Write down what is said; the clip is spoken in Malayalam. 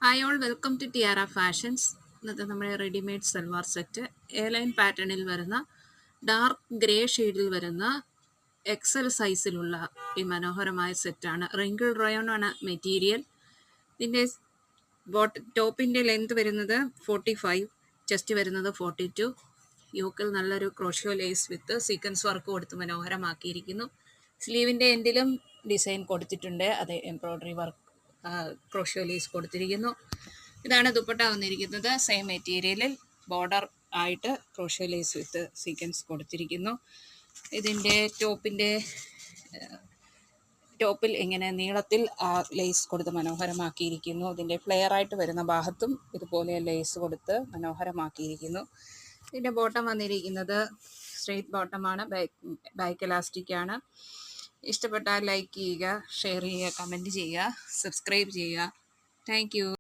Hi all, welcome to Tiara Fashions. ഇന്നത്തെ നമ്മുടെ റെഡിമെയ്ഡ് സൽവാർ സെറ്റ് എയർലൈൻ പാറ്റേണിൽ വരുന്ന ഡാർക്ക് ഗ്രേ ഷെയ്ഡിൽ വരുന്ന എക്സൽ സൈസിലുള്ള ഈ മനോഹരമായ സെറ്റാണ്. റിങ്കിൾ റയോൺ ആണ് മെറ്റീരിയൽ. ഇതിൻ്റെ ടോപ്പിൻ്റെ ലെങ്ത് വരുന്നത് 45, ചെസ്റ്റ് വരുന്നത് 42. യോക്കിൽ നല്ലൊരു crochet lace with sequins work കൊടുത്ത് മനോഹരമാക്കിയിരിക്കുന്നു. സ്ലീവിൻ്റെ എൻഡിലും ഡിസൈൻ കൊടുത്തിട്ടുണ്ട്, അത് എംബ്രോയ്ഡറി വർക്ക് ക്രോഷ്യോ ലേസ് കൊടുത്തിരിക്കുന്നു. ഇതാണ് ദുപ്പട്ട വന്നിരിക്കുന്നത്. സെയിം മെറ്റീരിയലിൽ ബോർഡർ ആയിട്ട് ക്രോഷ്യോ ലേസ് വിത്ത് സീക്വൻസ് കൊടുത്തിരിക്കുന്നു. ഇതിൻ്റെ ടോപ്പിൽ ഇങ്ങനെ നീളത്തിൽ ലേസ് കൊടുത്ത് മനോഹരമാക്കിയിരിക്കുന്നു. ഇതിൻ്റെ ഫ്ലെയർ ആയിട്ട് വരുന്ന ഭാഗത്തും ഇതുപോലെ ലേസ് കൊടുത്ത് മനോഹരമാക്കിയിരിക്കുന്നു. ഇതിൻ്റെ ബോട്ടം വന്നിരിക്കുന്നത് സ്ട്രെയിറ്റ് ബോട്ടമാണ്, ബാക്ക് എലാസ്റ്റിക് ആണ്. ഇഷ്ടപ്പെട്ടാൽ ലൈക്ക് ചെയ്യുക, ഷെയർ ചെയ്യുക, കമൻറ്റ് ചെയ്യുക, സബ്സ്ക്രൈബ് ചെയ്യുക. Thank you.